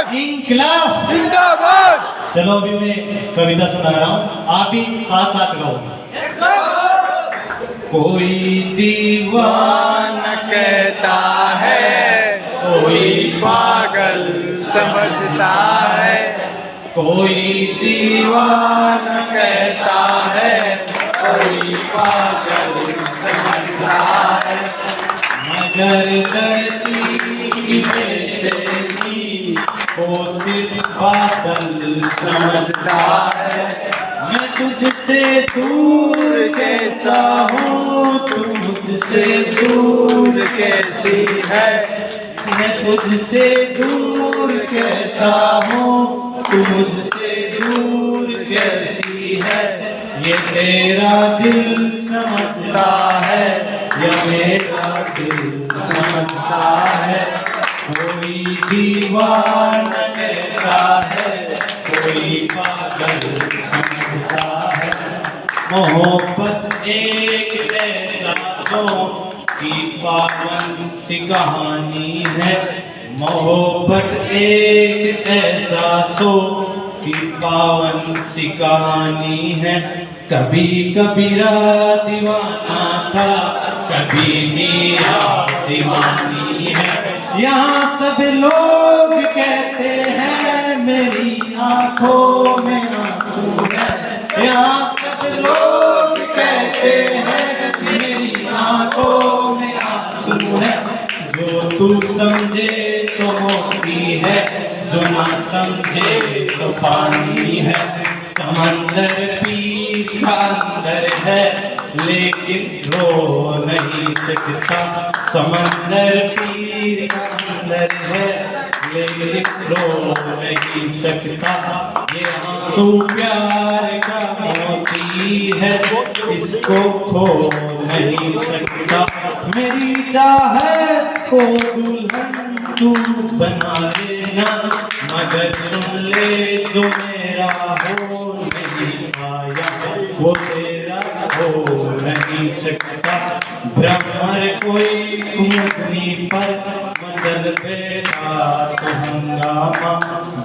जिंदाबाद इंकलाब जिंदाबाद। चलो अभी मैं कविता सुना रहा हूँ, आप भी साथ साथ गाओ। कोई दीवाना कहता है कोई पागल समझता है, कोई दीवाना कहता है कोई पागल समझता है, मगर धरती की बेचैनी को सिर्फ बादल समझता है। मैं तुझसे दूर कैसा हूँ, तू मुझसे दूर कैसी है, मैं तुझसे दूर कैसा हूँ, तू मुझसे दूर कैसी है। ये तेरा दिल समझता है, ये मेरा दिल समझता है। कोई दीवाना कहता है, कोई पागल समझता है। मोहब्बत एक एहसासों की पावन सी कहानी है, मोहब्बत एक एहसासों की पावन सी कहानी है। कभी कबीरा दीवाना था, कभी मीरा दीवानी है। यहाँ सब लोग कहते हैं मेरी आंखों में आंसू है, यहाँ सब लोग कहते हैं मेरी आंखों में आंसू है। जो तू समझे तो मोती है, जो ना समझे तो पानी है। समंदर पीर का अंदर है, लेकिन रो नहीं सकता। समंदर पीर का अंदर है, लेकिन रो नहीं सकता। ये आंसू प्यार का मोती है, इसको खो नहीं सकता। मेरी चाहत को दुल्हन तू बना लेना, मगर सुन ले जो मेरा हो नहीं पाया, वो तेरा हो नहीं सकता। ब्रह्मर कोई कुमुदनी पर मचल बैठा तो हंगामा,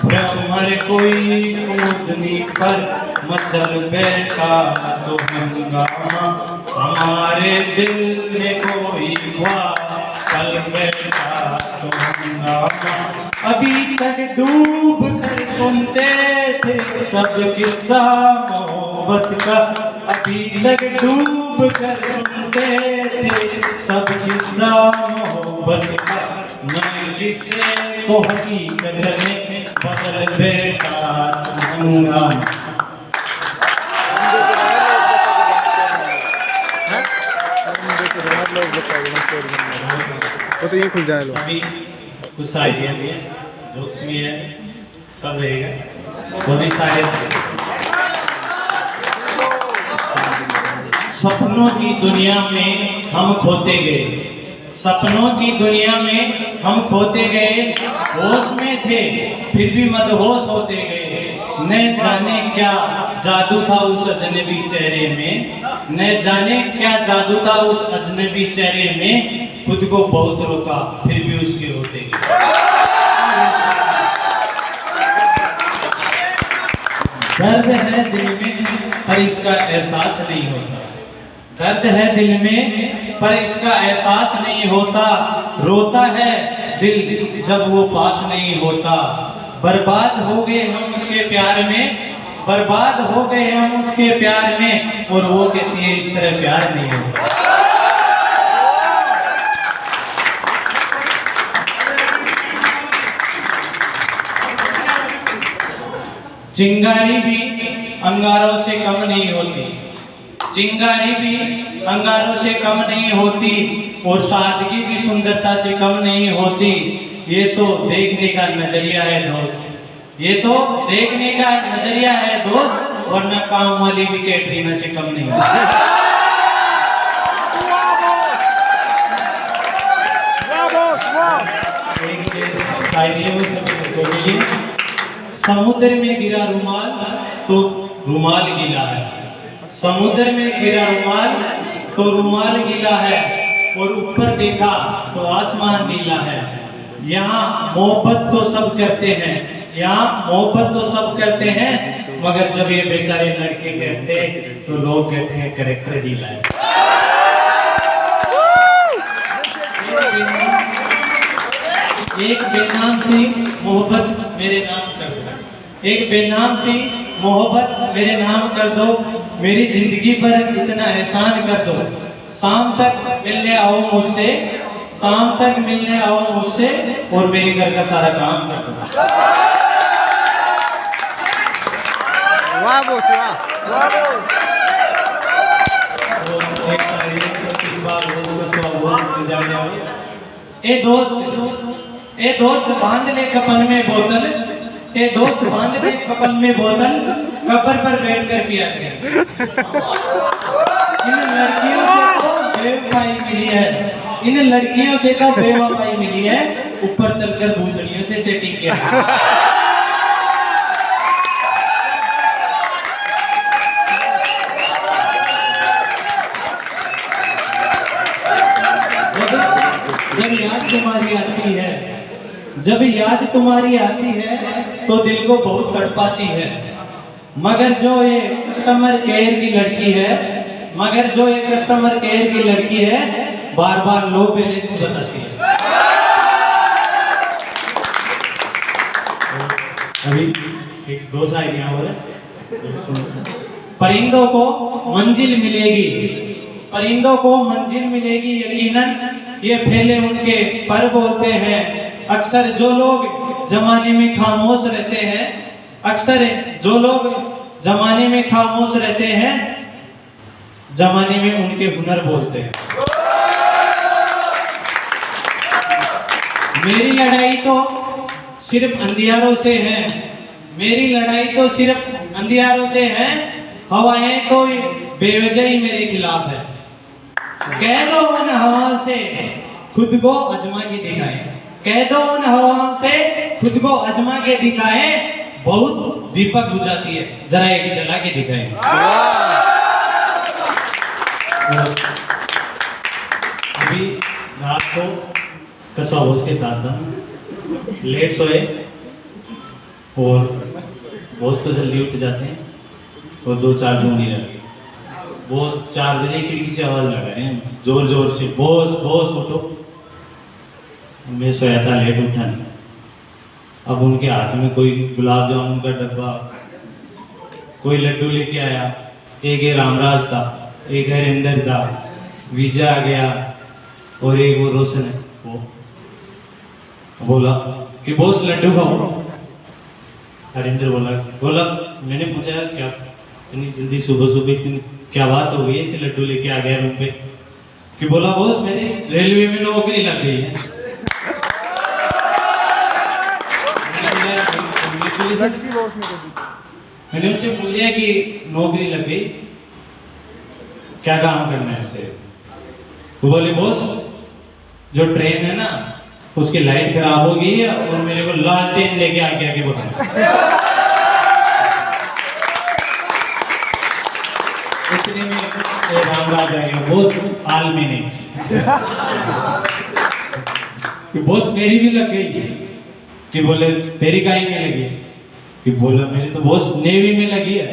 ब्रह्मर कोई कुमुदनी पर मचल बैठा तो हंगामा। हमारे दिल में कोई कल बैठा तो हंगामा। अभी तक डूब कर सुनते थे सब किस्सा मोहब्बत का, अभी तक डूब कर सुनते थे सब किस्सा मोहब्बत का। मैं इसे को हकीकत में बदल बैठा तो हंगामा। वो तो ये खुल जाए लो। अभी कुछ आइडिया भी है, जोक्स भी है, सब रहेगा। बहुत सारे सपनों की दुनिया में हम खोते गए, सपनों की दुनिया में हम खोते गए। होश में थे फिर भी मदहोश होते गए। न जाने क्या जादू था उस अजनबी चेहरे में, न जाने क्या जादू था उस अजनबी चेहरे में। खुद को बहुत रोका फिर भी उसके होते गए। दर्द है दिल में पर इसका एहसास नहीं होता, दर्द है दिल में पर इसका एहसास नहीं होता। रोता है दिल जब वो पास नहीं होता। बर्बाद हो गए हम उसके प्यार में, बर्बाद हो गए हम उसके प्यार में। और वो कहती है इस तरह प्यार नहीं होता। चिंगारी भी अंगारों से कम नहीं होती, चिंगारी भी अंगारों से कम नहीं होती। और सादगी भी सुंदरता से कम नहीं होती। ये तो देखने का नजरिया है दोस्त, ये तो देखने का नजरिया है दोस्त, वरना काम वाली भी कैटरीना से कम नहीं होती। समुद्र में गिरा रुमाल तो रुमाल गीला है, समुद्र में गिरा रुमाल तो रुमाल गीला है। और ऊपर देखा तो आसमान नीला है। यहाँ मोहब्बत तो सब करते हैं, यहाँ मोहब्बत तो सब करते हैं, मगर जब ये बेचारे लड़के कहते तो लोग कहते हैं करेक्टर ढीला है। एक बेनाम सी मोहब्बत मेरे नाम कर दो, एक बेनाम सी मोहब्बत मेरे नाम कर दो, मेरी जिंदगी पर इतना एहसान कर दो। शाम तक मिलने आओ मुझसे, शाम तक मिलने आओ मुझसे, और मेरे घर का सारा काम कर दो। वाह बोस वाह। ए दोस्त बांध ले कपन में बोतल, ए दोस्त बांध ले कपन में बोतल, कब्र पर बैठ कर पिया करें। इन लड़कियों से तो बेवफाई मिली है, इन लड़कियों से तो बेवफाई मिली है, ऊपर चलकर भूतड़ियों से सेटिंग किया। जब याद तुम्हारी आती है, जब याद तुम्हारी आती है तो दिल को बहुत तड़पाती है, मगर जो ये कस्टमर केयर की लड़की है, मगर जो ये कस्टमर केयर की लड़की है, बार बार लो बैलेंस बताती है। अभी एक दो आइडिया हो रहा। परिंदों को मंजिल मिलेगी, परिंदों को मंजिल मिलेगी यकीनन, ये फैले उनके पर बोलते हैं। अक्सर जो लोग जमाने में खामोश रहते हैं, अक्सर जो लोग जमाने में खामोश रहते हैं, जमाने में उनके हुनर बोलते हैं। मेरी लड़ाई तो सिर्फ अंधियारों से है, मेरी लड़ाई तो सिर्फ अंधियारों से है, हवाएं तो बेवजह ही मेरे खिलाफ है। कह दो उन हवा से खुद को आजमा के दिखाए, कह दो उन हवा से खुद को आजमा के दिखाए, बहुत दीपक बुझाती है, जरा एक जला के दिखाए। अभी रात को कसवा बोस के साथ था, लेट सोए और बोस तो जल्दी उठ जाते हैं और दो चार ढूंढी लगे। वो 4 बजे खिड़की से आवाज लगा रहे हैं जोर जोर से, बॉस बॉस उठो। मैं सोया था, लेट उठा नहीं। अब उनके हाथ में कोई गुलाब जामुन का डब्बा, कोई लड्डू लेके आया, एक है रामराज था, एक है हरिंदर था, विजय आ गया और एक वो रोशन है। वो बोला कि बॉस लड्डू खाओ। हरिंदर बोला मैंने पूछा क्या इतनी जल्दी सुबह सुबह इतनी क्या बात हो गई, इसे लड्डू लेके आ गया रूम पे? कि बोला बॉस मेरी रेलवे में नौकरी लग गई है। मैंने उससे पूछ लिया कि नौकरी लग गई, क्या काम करना है उसे? वो बोले बॉस जो ट्रेन है ना उसकी लाइट खराब हो गई है और मेरे को लालटेन लेके आके बताना। इतने में रामराज आ गया, बॉस हाल में नहीं कि बॉस मेरी भी लग गई। कि बोले तेरी काई में लगी? कि बोला मेरी तो बॉस नेवी में लगी है,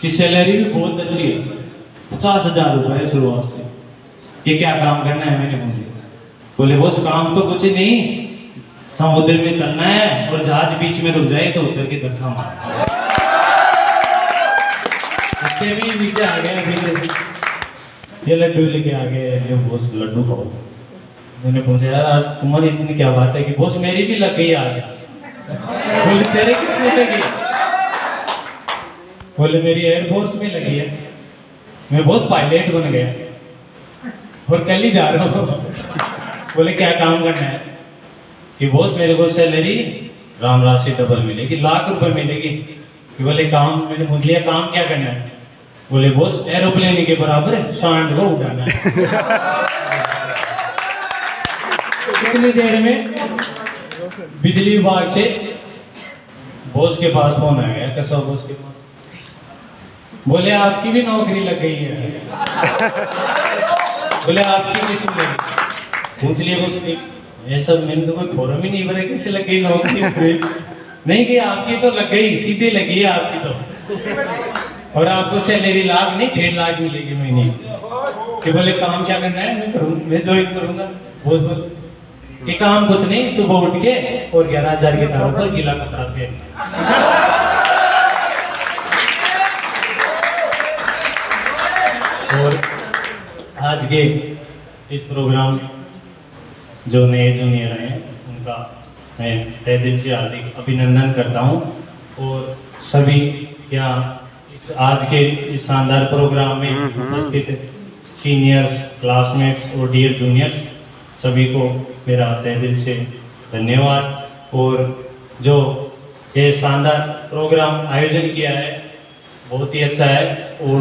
कि सैलरी भी बहुत अच्छी है, 50,000 रुपए शुरुआत से। ये क्या काम करना है? मैंने बोले बॉस काम तो कुछ नहीं, समुद्र में चलना है और जहाज बीच में रुक जाए तो उतर के धक्का मारना। भी नीचे आ गया, ये लड्डू लेके आ गए, बॉस लड्डू खाओ। मैंने पूछा यार आज तुम्हारी इतनी क्या बात है? कि बॉस मेरी भी लग गई आज। बोले तेरे किसने लगी? बोले मेरी एयरफोर्स में लगी है, मैं बॉस पायलट बन गया और कल ही जा रहा हूँ। बोले क्या काम करना है? कि बॉस मेरे को सैलरी रामराज से डबल मिलेगी, ₹1,00,000 मिलेगी। कि बोले काम? मैंने पूछ लिया काम क्या करना है? बोले बॉस एरोप्लेन के बराबर सांड को उड़ाना है। कितनी देर में बिजली विभाग से बॉस के पास फोन आ गया, कसौ बॉस के पास। बोले आपकी भी नौकरी लग गई है। बोले आपकी किसमें लगी? पूछ लिए बॉस ने। ये सब मैंने तो कोई फॉर्म ही नहीं भरा, कैसे लग गई नौकरी? नहीं कि आपकी तो लग गई, सीधे लगी है आपकी तो। और आपको सैलरी लाख नहीं 1.5 लाख मिलेगी महीने। कि बोले काम क्या करना है, मैं करूँगा, मैं ज्वाइन करूँगा। बहुत ये काम कुछ नहीं, सुबह उठ के और 11,000 के दाम पर गीला कपड़ा पहन। और आज के इस प्रोग्राम जो नए जूनियर हैं उनका मैं तहे दिल से हार्दिक अभिनंदन करता हूं। और सभी यहाँ इस आज के इस शानदार प्रोग्राम में उपस्थित सीनियर्स, क्लासमेट्स और डियर जूनियर्स सभी को मेरा तहे दिल से धन्यवाद। और जो ये शानदार प्रोग्राम आयोजन किया है बहुत ही अच्छा है। और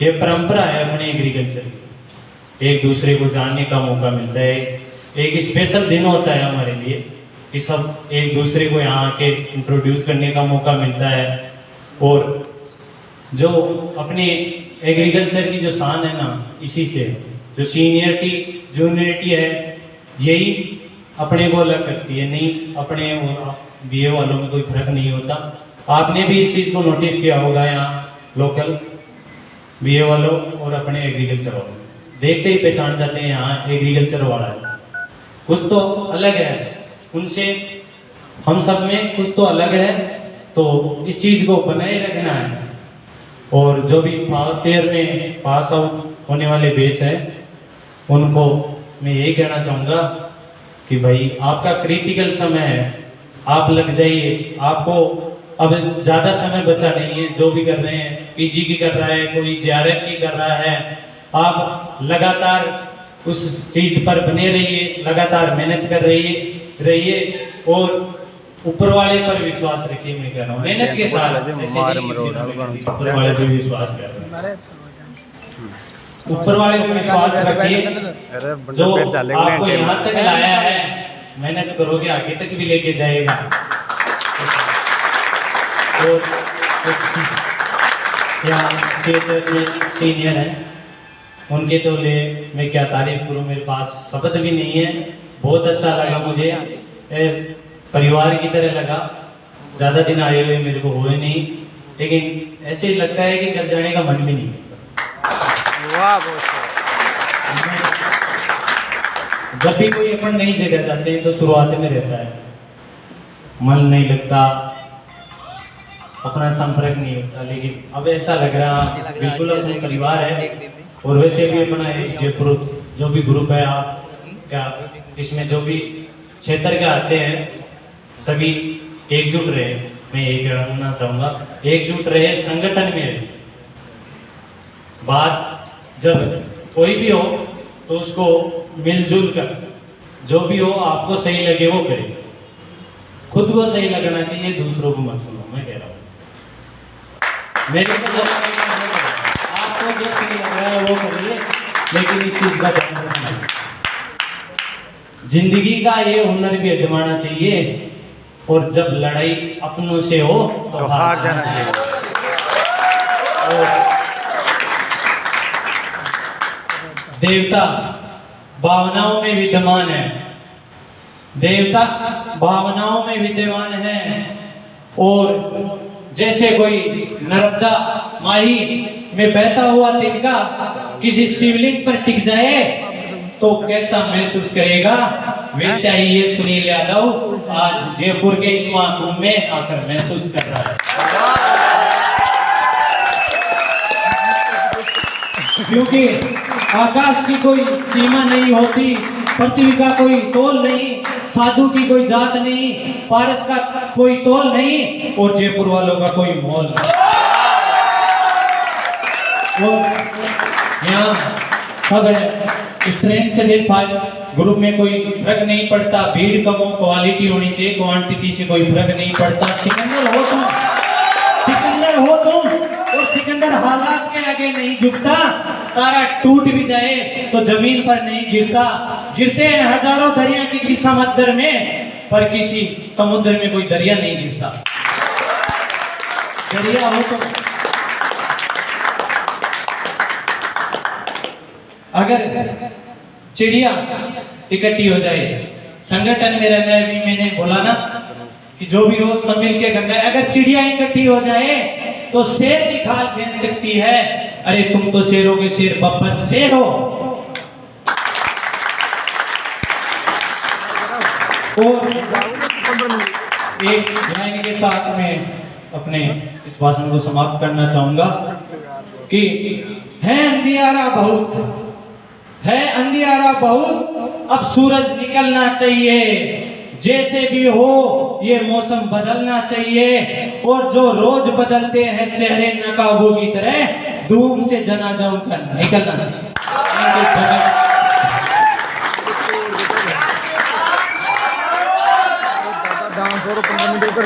ये परंपरा है अपने एग्रीकल्चर की, एक दूसरे को जानने का मौका मिलता है। एक स्पेशल दिन होता है हमारे लिए कि सब एक दूसरे को यहाँ आके इंट्रोड्यूस करने का मौका मिलता है। और जो अपनी एग्रीकल्चर की जो शान है ना, इसी से जो सीनियरिटी जूनियरिटी है यही अपने को अलग करती है। नहीं अपने बीए वालों में कोई फर्क नहीं होता। आपने भी इस चीज़ को नोटिस किया होगा, यहाँ लोकल बीए वालों और अपने एग्रीकल्चर वालों देखते ही पहचान जाते हैं यहाँ एग्रीकल्चर वाला है, कुछ तो अलग है उनसे, हम सब में कुछ तो अलग है। तो इस चीज़ को बनाए रखना है। और जो भी 4th में पास आउट होने वाले बैच है उनको मैं यही कहना चाहूँगा कि भाई आपका क्रिटिकल समय है, आप लग जाइए। आपको अब ज़्यादा समय बचा नहीं है। जो भी कर रहे हैं, पीजी की कर रहा है, कोई जेआरएफ की कर रहा है, आप लगातार उस चीज़ पर बने रहिए, लगातार मेहनत कर रहिए और ऊपर वाले पर विश्वास रखिए। मैं कह रहा हूँ मेहनत के साथ ऊपर वाले पर विश्वास कर रहे हैं, ऊपर वाले पर विश्वास रखिए। जो आपको यहाँ तक लाया है मेहनत करोगे आगे तक भी लेके जाएगा। और यहाँ सीनियर हैं उनके तो ले मैं क्या तारीफ करूँ, मेरे पास शब्द भी नहीं है। बहुत अच्छा लगा मुझे, परिवार की तरह लगा। ज़्यादा दिन आए हुए मेरे को हुए नहीं, लेकिन ऐसे ही लगता है कि घर जाने का मन भी नहीं करता। जब भी कोई अपन नई जगह जाते हैं तो शुरुआत में रहता है, मन नहीं लगता, अपना संपर्क नहीं होता। लेकिन अब ऐसा लग रहा बिल्कुल अपना परिवार है। और वैसे भी अपना जयपुर जो भी ग्रुप है, आप क्या इसमें जो भी क्षेत्र के आते हैं सभी एकजुट रहे। मैं ये कहना चाहूँगा एकजुट रहे, संगठन में रहे। बात जब कोई भी हो तो उसको मिलजुल कर, जो भी हो आपको सही लगे वो करे। खुद को सही लगना चाहिए, दूसरों को मत सुनो। मैं कह रहा हूँ मेरे को जो आपको जो सही लग रहा है वो करिए, लेकिन इस चीज का ध्यान रखना, जिंदगी का ये हुनर भी आजमाना चाहिए। और जब लड़ाई अपनों से हो तो हार जाना चाहिए। देवता भावनाओं में विद्यमान है, देवता भावनाओं में विद्यमान है। और जैसे कोई नर्मदा माही में बहता हुआ तिनका किसी शिवलिंग पर टिक जाए तो कैसा महसूस करेगा, वैसा ही ये सुनील यादव आज जयपुर के इस महाकुंभ में आकर महसूस कर रहा है। क्योंकि आकाश की कोई सीमा नहीं होती, पृथ्वी का कोई तोल नहीं, साधु की कोई जात नहीं, पारस का कोई तोल नहीं और जयपुर वालों का कोई मोल नहीं। यहाँ सब स्ट्रेंथ से देख पाए, ग्रुप में कोई फर्क नहीं पड़ता, भीड़ कम हो, क्वालिटी होनी चाहिए, क्वांटिटी से कोई फर्क नहीं पड़ता। सिकंदर हो तुम, सिकंदर हो तुम, और सिकंदर हालात के आगे नहीं झुकता। तारा टूट भी जाए तो जमीन पर नहीं गिरता। गिरते हैं हजारों दरिया किसी समुद्र में, पर किसी समुद्र में कोई दरिया नहीं गिरता। दरिया हो तो अगर चिड़िया इकट्ठी हो जाए संगठन में रहना है। अभी मैंने बोला ना कि जो भी हो सब मिल के करना है। अगर चिड़िया इकट्ठी हो जाए तो शेर की खाल फेंक सकती है। अरे तुम तो शेरों के शेर, बब्बर शेर हो। और एक लाइन के साथ में अपने इस भाषण को समाप्त करना चाहूंगा कि है अंधियारा बहुत, है अंधियारा बहुत, अब सूरज निकलना चाहिए। जैसे भी हो ये मौसम बदलना चाहिए। और जो रोज बदलते हैं चेहरे नकाबों की तरह, दूर से जनाजा उनका निकलना चाहिए। डांस और 15 मिनट कर